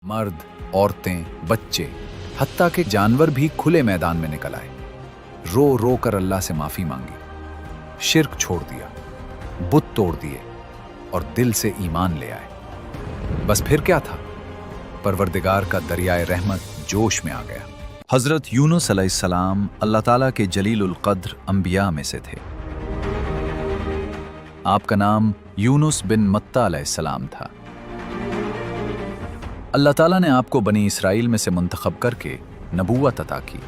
मर्द, औरतें, बच्चे, हत्ता के जानवर भी खुले मैदान में निकल आए। रो रो कर अल्लाह से माफी मांगी, शिर्क छोड़ दिया, बुत तोड़ दिए और दिल से ईमान ले आए। बस फिर क्या था, परवरदिगार का दरियाए रहमत जोश में आ गया। हजरत यूनुस अलैहिस्सलाम अल्लाह ताला के जलीलुल क़द्र अंबिया में से थे। आपका नाम यूनुस बिन मत्ता अलैहिस्सलाम था। अल्लाह ताला ने आपको बनी इसराइल में से मुंतखब करके नबूवत अता की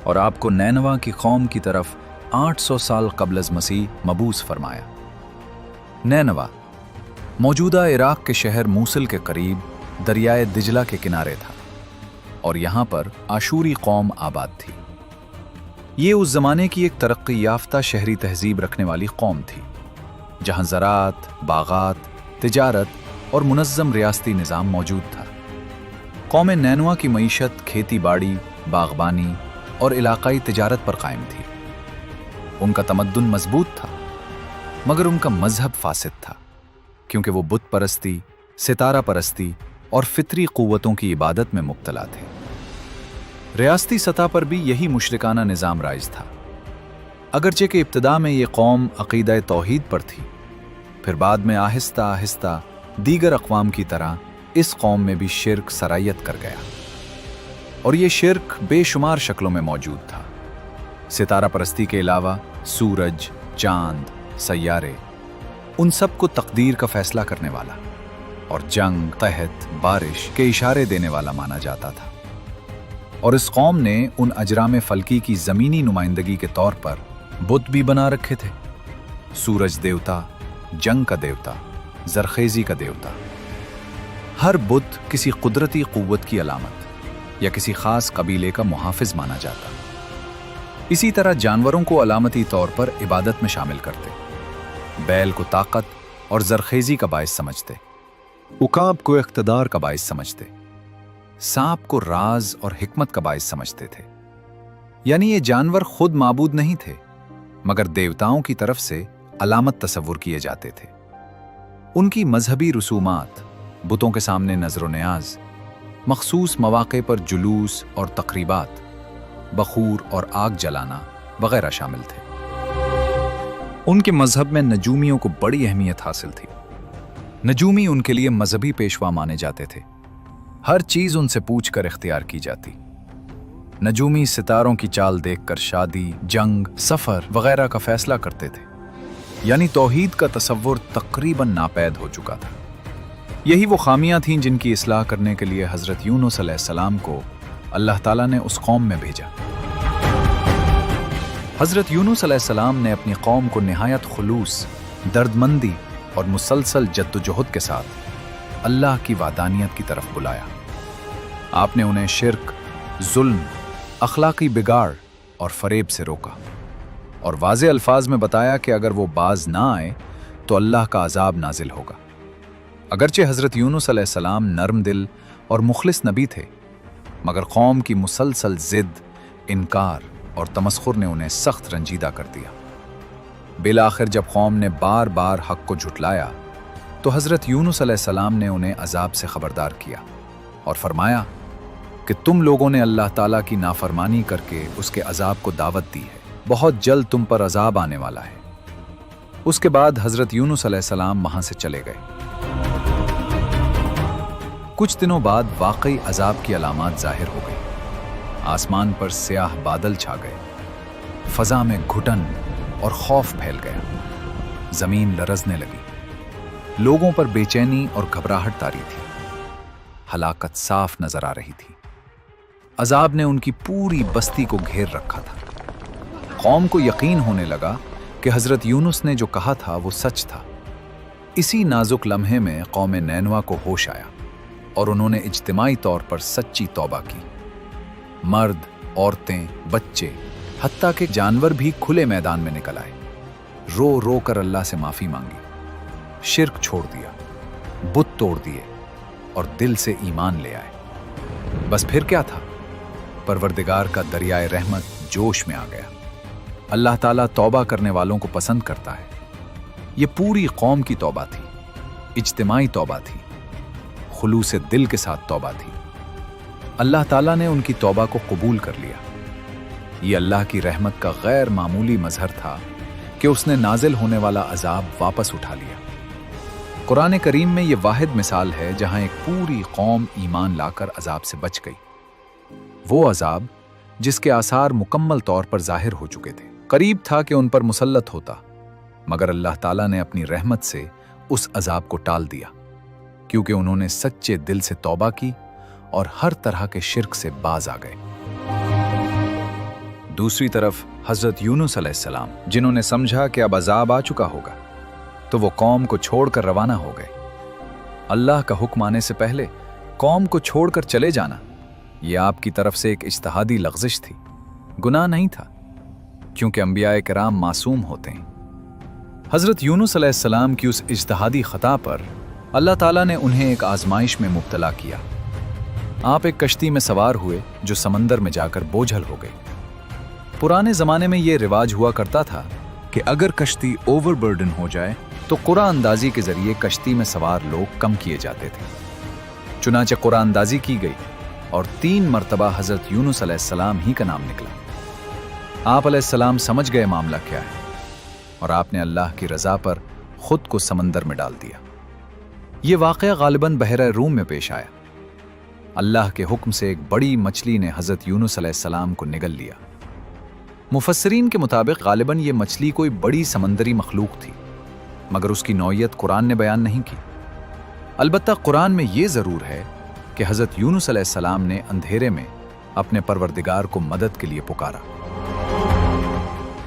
और आपको नैनवा की कौम की तरफ 800 साल क़ब्ल मसीह मबूस फरमाया। नैनवा मौजूदा इराक के शहर मूसल के करीब दरियाए दिजला के किनारे था और यहाँ पर आशूरी कौम आबाद थी। ये उस ज़माने की एक तरक्की याफ्ता शहरी तहजीब रखने वाली कौम थी, जहाँ ज़राअत, बागात, तिजारत और मुनज़्ज़म रियासती निज़ाम मौजूद था। कौम नैनवा की मईशत खेती बाड़ी, बागबानी और इलाकाई तिजारत पर कायम थी। उनका तमद्दुन मजबूत था, मगर उनका मजहब फासिद था, क्योंकि वो बुत परस्ती, सितारा परस्ती और फितरी क़ुव्वतों की इबादत में मुब्तला थे। रियासती सतह पर भी यही मुशरिकाना निज़ाम राइज था। अगरचे के इब्तिदा में ये कौम अक़ीदा तौहीद पर थी, फिर बाद में आहिस्ता आहिस्ता दीगर अक़वाम की तरह इस कौम में भी शिर्क सरायत कर गया और ये शिर्क बेशुमार शक्लों में मौजूद था। सितारा परस्ती के अलावा सूरज, चांद, सैयारे, उन सब को तकदीर का फैसला करने वाला और जंग, तहत, बारिश के इशारे देने वाला माना जाता था। और इस कौम ने उन अजराम फल्की की ज़मीनी नुमाइंदगी के तौर पर बुत भी बना रखे थे। सूरज देवता, जंग का देवता, जरखेज़ी का देवता। हर बुत किसी कुदरती क़ुव्वत की अलामत या किसी ख़ास कबीले का मुहाफ़िज़ माना जाता। इसी तरह जानवरों को अलामती तौर पर इबादत में शामिल करते। बैल को ताकत और जरखेज़ी का बाइस समझते, उकाब को इक़्तिदार का बाइस समझते, सांप को राज और हिकमत का बाइस समझते थे। यानी ये जानवर खुद माबूद नहीं थे, मगर देवताओं की तरफ से अलामत तसव्वुर किए जाते थे। उनकी मजहबी रसूमात, बुतों के सामने नजर न्याज, मखसूस मौक़े पर जुलूस और तकरीबात, बखूर और आग जलाना वगैरह शामिल थे। उनके मजहब में नजूमियों को बड़ी अहमियत हासिल थी। नजूमी उनके लिए मजहबी पेशवा माने जाते थे। हर चीज उनसे पूछकर इख्तियार की जाती। नजूमी सितारों की चाल देखकर शादी, जंग, सफर वगैरह का फैसला करते थे। यानी तौहीद का तसव्वुर तकरीबन नापैद हो चुका था। यही वो खामियां थीं जिनकी इस्लाह करने के लिए हजरत यूनुस अलैहिस्सलाम को अल्लाह ताला ने उस कौम में भेजा। हजरत यूनुस अलैहिस्सलाम ने अपनी कौम को निहायत खुलूस, दर्दमंदी और मुसलसल जद्दोजहद के साथ अल्लाह की वादानियत की तरफ बुलाया। आपने उन्हें शिर्क, जुल्म, अखलाकी बिगाड़ और फरेब से रोका और वाज़े अल्फाज में बताया कि अगर वो बाज ना आए तो अल्लाह का अजाब नाजिल होगा। अगरचे हज़रत यूनुस अलैहिस्सलाम नरम दिल और मुखलिस नबी थे, मगर कौम की मुसलसल ज़िद, इनकार और तमस्खुर ने उन्हें सख्त रंजीदा कर दिया। बिलाखिर जब कौम ने बार बार हक़ को झुटलाया तो हज़रत यूनुस अलैहिस्सलाम ने उन्हें अजाब से ख़बरदार किया और फरमाया कि तुम लोगों ने अल्लाह ताला की नाफरमानी करके उसके अजाब को दावत दी है, बहुत जल्द तुम पर अजाब आने वाला है। उसके बाद हज़रत यूनुस अलैहिस्सलाम वहाँ से चले गए। कुछ दिनों बाद वाकई अजाब की अलामात ज़ाहिर हो गई। आसमान पर स्याह बादल छा गए, फ़ज़ा में घुटन और खौफ फैल गया, ज़मीन लरज़ने लगी, लोगों पर बेचैनी और घबराहट तारी थी। हलाकत साफ नजर आ रही थी। अजाब ने उनकी पूरी बस्ती को घेर रखा था। कौम को यकीन होने लगा कि हज़रत यूनुस ने जो कहा था वो सच था। इसी नाजुक लम्हे में कौम नैनवा को होश आया और उन्होंने इज्तिमाई तौर पर सच्ची तौबा की। मर्द, औरतें, बच्चे, हत्ता के जानवर भी खुले मैदान में निकल आए। रो रो कर अल्लाह से माफी मांगी, शिर्क छोड़ दिया, बुत तोड़ दिए और दिल से ईमान ले आए। बस फिर क्या था, परवरदिगार का दरियाए रहमत जोश में आ गया। अल्लाह ताला तौबा करने वालों को पसंद करता है। ये पूरी कौम की तौबा थी, इज्तिमाई तौबा थी। खुलूस दिल के साथ तौबा थी। अल्लाह ताला ने उनकी तौबा को कबूल कर लिया। ये अल्लाह की रहमत का गैर मामूली मजहर था कि उसने नाजिल होने वाला अजाब वापस उठा लिया। कुरान करीम में ये वाहिद मिसाल है जहां एक पूरी कौम ईमान लाकर अजाब से बच गई। वो अजाब जिसके आसार मुकम्मल तौर पर जाहिर हो चुके थे, करीब था कि उन पर मुसल्लत होता, मगर अल्लाह ताला ने अपनी रहमत से उस अजाब को टाल दिया, क्योंकि उन्होंने सच्चे दिल से तौबा की और हर तरह के शिर्क से बाज आ गए। दूसरी तरफ हजरत यूनुस अलैहिस्सलाम, जिन्होंने समझा कि अब अजाब आ चुका होगा, तो वो कौम को छोड़कर रवाना हो गए। अल्लाह का हुक्म आने से पहले कौम को छोड़कर चले जाना, यह आपकी तरफ से एक इज्तिहादी लग़्ज़िश थी, गुनाह नहीं था, क्योंकि अंबियाए किराम मासूम होते हैं। हजरत यूनुस अलैहिस्सलाम की उस इज्तिहादी खता पर अल्लाह ताला ने उन्हें एक आजमाइश में मुब्तला किया। आप एक कश्ती में सवार हुए जो समंदर में जाकर बोझल हो गई। पुराने ज़माने में यह रिवाज हुआ करता था कि अगर कश्ती ओवरबर्डन हो जाए तो कुरान अंदाजी के जरिए कश्ती में सवार लोग कम किए जाते थे। चुनांचे कुरान अंदाजी की गई और 3 मरतबा हजरत यूनुस अलैहिस्सलाम ही का नाम निकला। आप अलैहिस्सलाम समझ गए मामला क्या है और आपने अल्लाह की रज़ा पर खुद को समंदर में डाल दिया। ये वाक़या गालिबन बहरा रूम में पेश आया। अल्लाह के हुक्म से एक बड़ी मछली ने हजरत यूनुस अलैहिस्सलाम को निगल लिया। मुफस्सिरीन के मुताबिक गालिबन ये मछली कोई बड़ी समंदरी मखलूक थी, मगर उसकी नौइयत कुरान ने बयान नहीं की। अलबत्ता कुरान में ये ज़रूर है कि हज़रत यूनुस अलैहिस्सलाम ने अंधेरे में अपने परवरदिगार को मदद के लिए पुकारा।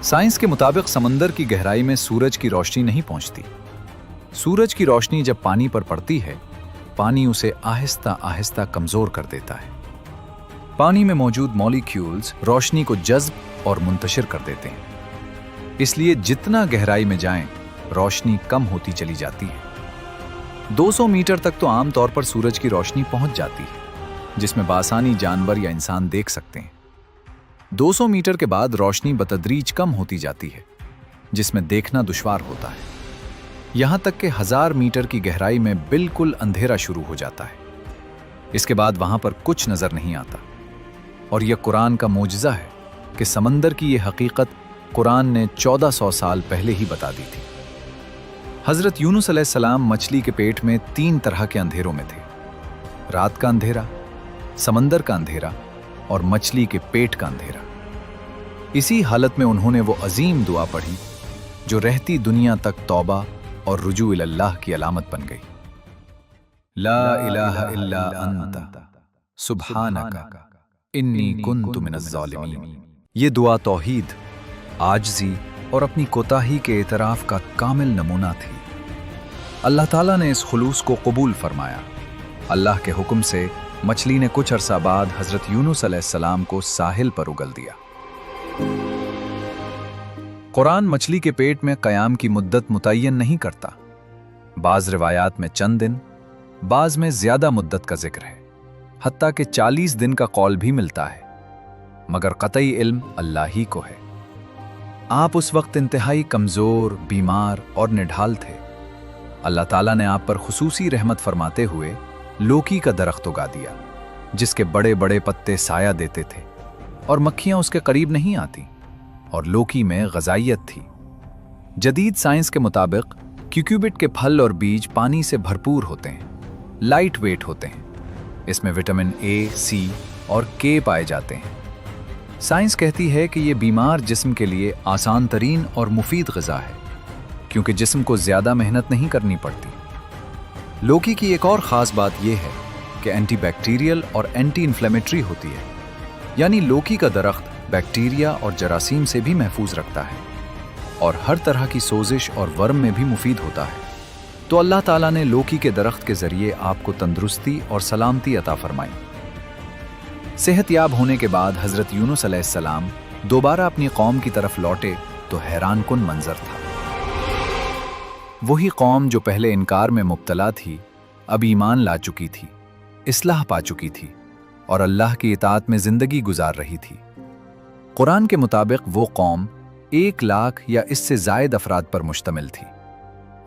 साइंस के मुताबिक समंदर की गहराई में सूरज की रोशनी नहीं पहुंचती। सूरज की रोशनी जब पानी पर पड़ती है, पानी उसे आहिस्ता आहिस्ता कमज़ोर कर देता है। पानी में मौजूद मॉलिक्यूल्स रोशनी को जज्ब और मुंतशिर कर देते हैं, इसलिए जितना गहराई में जाएं, रोशनी कम होती चली जाती है। 200 मीटर तक तो आमतौर पर सूरज की रोशनी पहुंच जाती है, जिसमें बासानी जानवर या इंसान देख सकते हैं। 200 मीटर के बाद रोशनी बतदरीज कम होती जाती है, जिसमें देखना दुश्वार होता है, यहां तक कि 1000 मीटर की गहराई में बिल्कुल अंधेरा शुरू हो जाता है। इसके बाद वहां पर कुछ नजर नहीं आता। और यह कुरान का मोजज़ा है कि समंदर की यह हकीकत कुरान ने 1400 साल पहले ही बता दी थी। हजरत यूनुस अलैहिस्सलाम मछली के पेट में 3 तरह के अंधेरों में थे: रात का अंधेरा, समंदर का अंधेरा और मछली के पेट का अंधेरा। इसी हालत में उन्होंने वो अजीम दुआ पढ़ी जो रहती दुनिया तक तौबा और रुजू इल्लाह की अलामत बन गई। ला इलाहा इल्ला अंता सुब्हानका इन्नी कुन्तु मिनज़ ज़ालिमीन। ये दुआ तौहीद, आजज़ी और अपनी कोताही के एतराफ़ का कामिल नमूना थी। अल्लाह ताला ने इस खुलूस को कबूल फरमाया। अल्लाह के हुक्म से मछली ने कुछ अरसा बाद हज़रत यूनुस अलैहिस्सलाम को साहिल पर उगल दिया। कुरान मछली के पेट में क़याम की मुद्दत मुतय्यन नहीं करता। बाज़ रिवायात में चंद दिन, बाज़ में ज़्यादा मुद्दत का जिक्र है, हत्ता कि 40 दिन का कौल भी मिलता है, मगर क़तई इल्म अल्लाह ही को है। आप उस वक्त इंतहाई कमज़ोर, बीमार और निढाल थे। अल्लाह ताला ने आप पर खुसूसी रहमत फरमाते हुए लोकी का दरख्त उगा दिया, जिसके बड़े बड़े पत्ते साया देते थे और मक्खियां उसके करीब नहीं आती, और लोकी में ग़ज़ाइयत थी। जदीद साइंस के मुताबिक क्यूक्यूबिट के फल और बीज पानी से भरपूर होते हैं, लाइट वेट होते हैं। इसमें विटामिन ए, सी और के पाए जाते हैं। साइंस कहती है कि ये बीमार जिस्म के लिए आसान तरीन और मुफीद ग़िज़ा है, क्योंकि जिस्म को ज़्यादा मेहनत नहीं करनी पड़ती। लौकी की एक और ख़ास बात यह है कि एंटी बैक्टीरियल और एंटी इन्फ्लेमेटरी होती है, यानी लौकी का दरख्त बैक्टीरिया और जरासीम से भी महफूज रखता है और हर तरह की सोजिश और वर्म में भी मुफीद होता है। तो अल्लाह ताला ने लौकी के दरख्त के ज़रिए आपको तंदुरुस्ती और सलामती अता फरमाई। सेहतयाब होने के बाद हज़रत यूनुस अलैहिस्सलाम दोबारा अपनी कौम की तरफ लौटे तो हैरान कुन मंजर था। वही कौम जो पहले इनकार में मुब्तला थी, अब ईमान ला चुकी थी, इस्लाह पा चुकी थी और अल्लाह की इताअत में ज़िंदगी गुजार रही थी। कुरान के मुताबिक वो कौम 1 लाख या इससे ज़ायद अफराद पर मुश्तमिल थी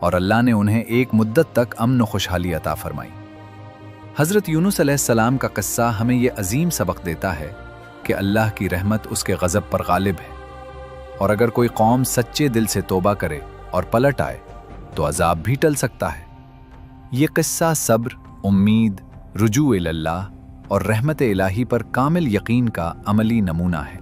और अल्लाह ने उन्हें एक मुद्दत तक अमन व खुशहाली अता फरमाई। حضرت یونس علیہ السلام کا قصہ ہمیں یہ عظیم سبق دیتا ہے کہ اللہ کی رحمت اس کے غضب پر غالب ہے، اور اگر کوئی قوم سچے دل سے توبہ کرے اور پلٹ آئے تو عذاب بھی ٹل سکتا ہے۔ یہ قصہ صبر، امید، رجوع اللہ اور رحمت الہی پر کامل یقین کا عملی نمونہ ہے۔